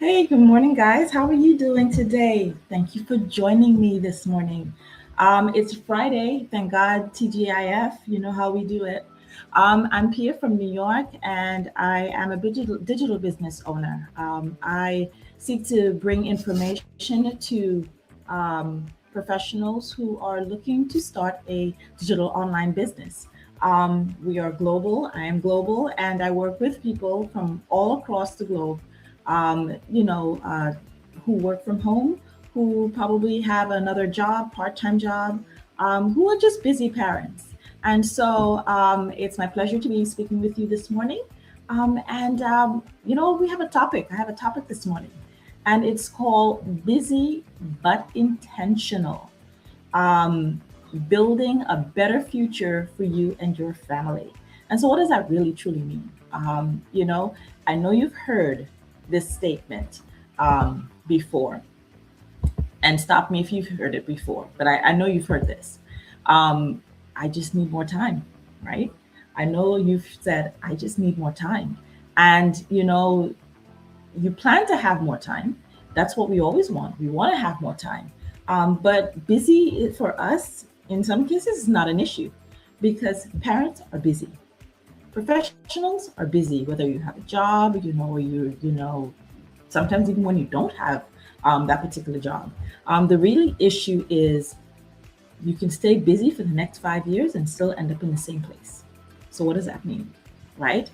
Hey, good morning, guys. How are you doing today? Thank you for joining me this morning. It's Friday. Thank God, TGIF. You know how we do it. I'm Pia from New York, and I am a digital business owner. I seek to bring information to professionals who are looking to start a digital online business. We are global. I am global, and I work with people from all across the globe um, you know, uh, who work from home, who probably have another job, part-time job, who are just busy parents. And so it's my pleasure to be speaking with you this morning. We have a topic. I have a topic this morning, and it's called Busy but Intentional. Um, Building a better future for you and your family. And so, what does that really truly mean? I know you've heard this statement before, and stop me if you've heard it before, but I know you've heard this. Um, I just need more time, right? I know you've said, I just need more time. And, you plan to have more time. That's what we always want. We want to have more time. But busy for us, in some cases, is not an issue because parents are busy. Professionals are busy, whether you have a job, or sometimes even when you don't have that particular job. The really issue is you can stay busy for the next 5 years and still end up in the same place. So, what does that mean? Right?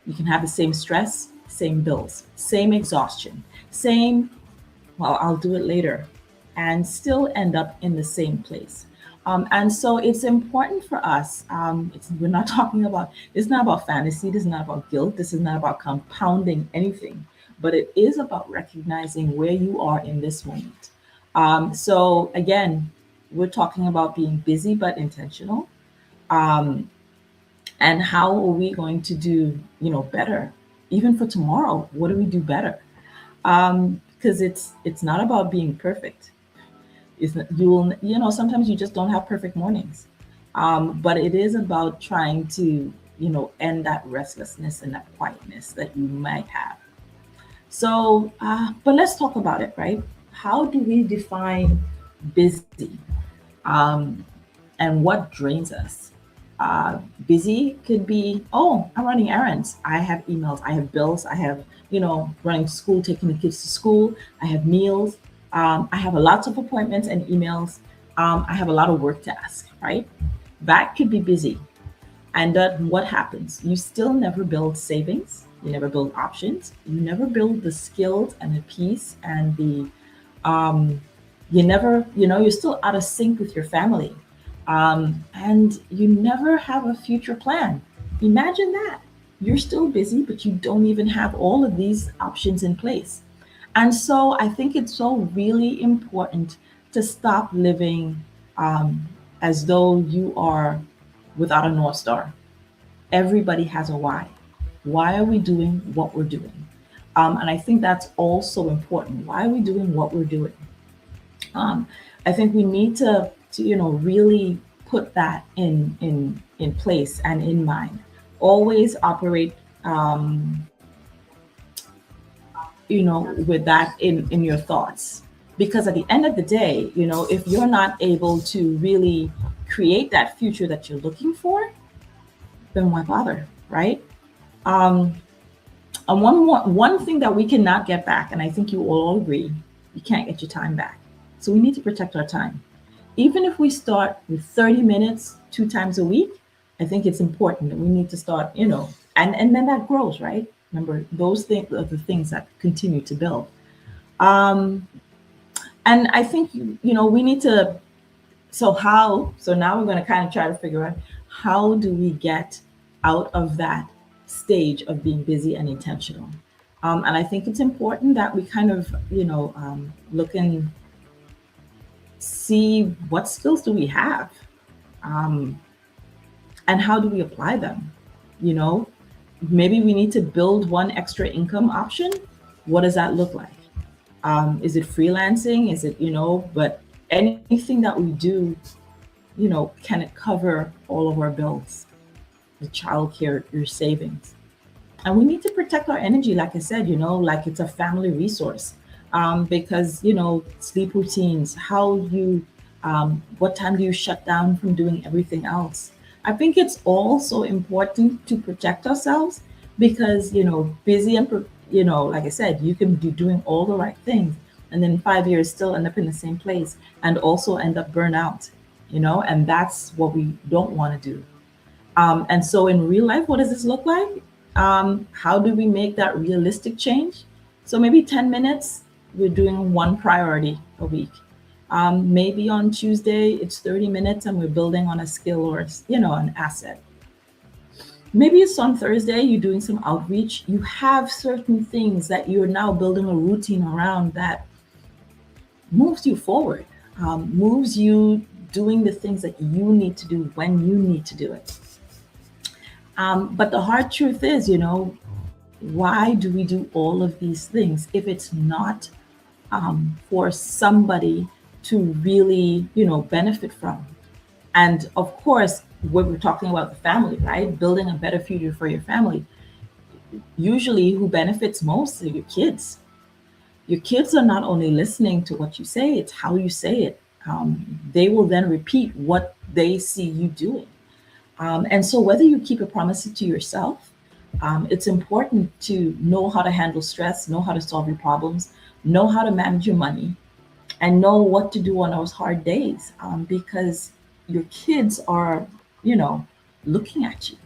You can have the same stress, same bills, same exhaustion, same, well, I'll do it later, and still end up in the same place. And so it's important for us. We're not talking about, it's not about fantasy, this is not about guilt, this is not about compounding anything, but it is about recognizing where you are in this moment. So again, we're talking about being busy but intentional. Um, and how are we going to do, better? Even for tomorrow, what do we do better? Because it's not about being perfect. It's not, you will, sometimes you just don't have perfect mornings. But it is about trying to, end that restlessness and that quietness that you might have. So, but let's talk about it, right? How do we define busy? Um, and what drains us? Busy could be, oh, I'm running errands. I have emails. I have bills. I have, running to school, taking the kids to school. I have meals. I have a lots of appointments and emails. I have a lot of work to ask, right? That could be busy. And then what happens? You still never build savings. You never build options. You never build the skills and the peace and the um, you never, you're still out of sync with your family. And you never have a future plan. Imagine that. You're still busy, but you don't even have all of these options in place. And so I think it's so really important to stop living as though you are without a North Star. Everybody has a why. Why are we doing what we're doing? And I think that's also important. Why are we doing what we're doing? Um, I think we need to really put that in place and in mind. Always operate with that in your thoughts, because at the end of the day, if you're not able to really create that future that you're looking for, then why bother, right? Um, and one thing that we cannot get back, and I think you all agree, you can't get your time back. So we need to protect our time. Even if we start with 30 minutes 2 times a week, I think it's important that we need to start, and then that grows, right? Remember, those things are the things that continue to build. Um, and I think, we need to, so now we're going to kind of try to figure out how do we get out of that stage of being busy and intentional. And I think it's important that we kind of, look and see what skills do we have, um, and how do we apply them. You know, Maybe we need to build one extra income option. What does that look like? Is it freelancing? Is it, but anything that we do, can it cover all of our bills, the childcare, your savings? And we need to protect our energy, like I said, like it's a family resource. Because, sleep routines, how you, what time do you shut down from doing everything else? I think it's also important to protect ourselves because, busy and, like I said, you can be doing all the right things and then 5 years still end up in the same place and also end up burnout, and that's what we don't want to do. And so in real life, what does this look like? How do we make that realistic change? So maybe 10 minutes, we're doing one priority a week. Maybe on Tuesday, it's 30 minutes and we're building on a skill or, an asset. Maybe it's on Thursday, you're doing some outreach. You have certain things that you're now building a routine around that moves you forward, moves you doing the things that you need to do when you need to do it. But the hard truth is, why do we do all of these things if it's not for somebody to really, benefit from? And of course, when we're talking about the family, right? Building a better future for your family, usually who benefits most are your kids. Your kids are not only listening to what you say, it's how you say it. They will then repeat what they see you doing. And so, whether you keep a promise to yourself, it's important to know how to handle stress, know how to solve your problems, know how to manage your money, and know what to do on those hard days, because your kids are, you know, looking at you.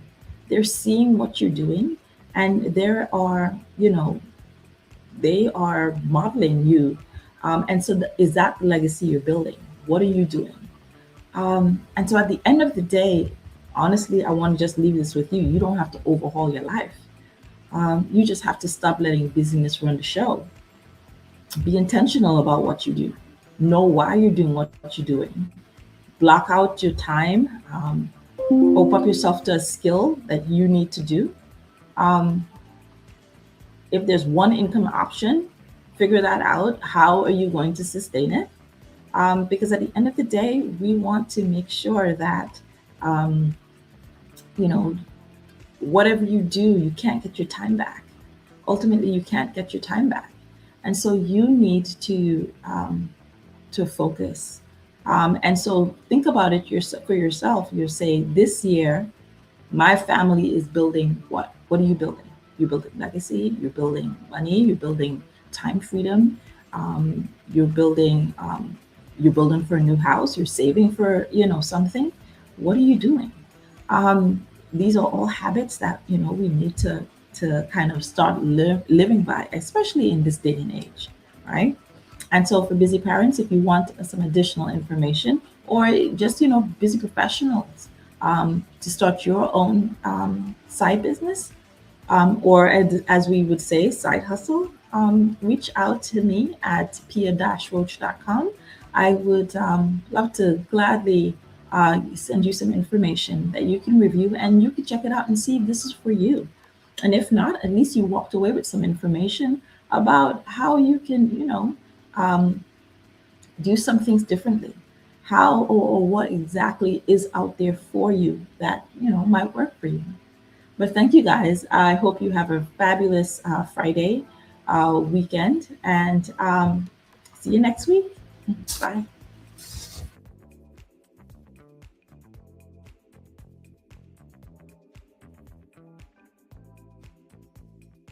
They're seeing what you're doing, and there are, they are modeling you. And so, is that the legacy you're building? What are you doing? And so at the end of the day, honestly, I want to just leave this with you. You don't have to overhaul your life. You just have to stop letting busyness run the show. Be intentional about what you do. Know why you're doing what you're doing. Block out your time. Open up yourself to a skill that you need to do. Um, if there's one income option, figure that out. How are you going to sustain it? Because at the end of the day, we want to make sure that, um, you know, whatever you do, you can't get your time back. Ultimately, you can't get your time back, and so you need to focus. And so think about it for yourself. You're saying this year, my family is building what? What are you building? You're building legacy. You're building money. You're building time freedom. You're building. You're building for a new house. You're saving for something. What are you doing? These are all habits that we need to kind of start living by, especially in this day and age, right? And so for busy parents, if you want some additional information, or just busy professionals, to start your own side business, or as we would say, side hustle, reach out to me at pia-roach.com. I would love to gladly send you some information that you can review and you can check it out and see if this is for you. And if not, at least you walked away with some information about how you can, um, do some things differently. How or what exactly is out there for you that, might work for you. But thank you guys. I hope you have a fabulous Friday weekend and see you next week. Bye.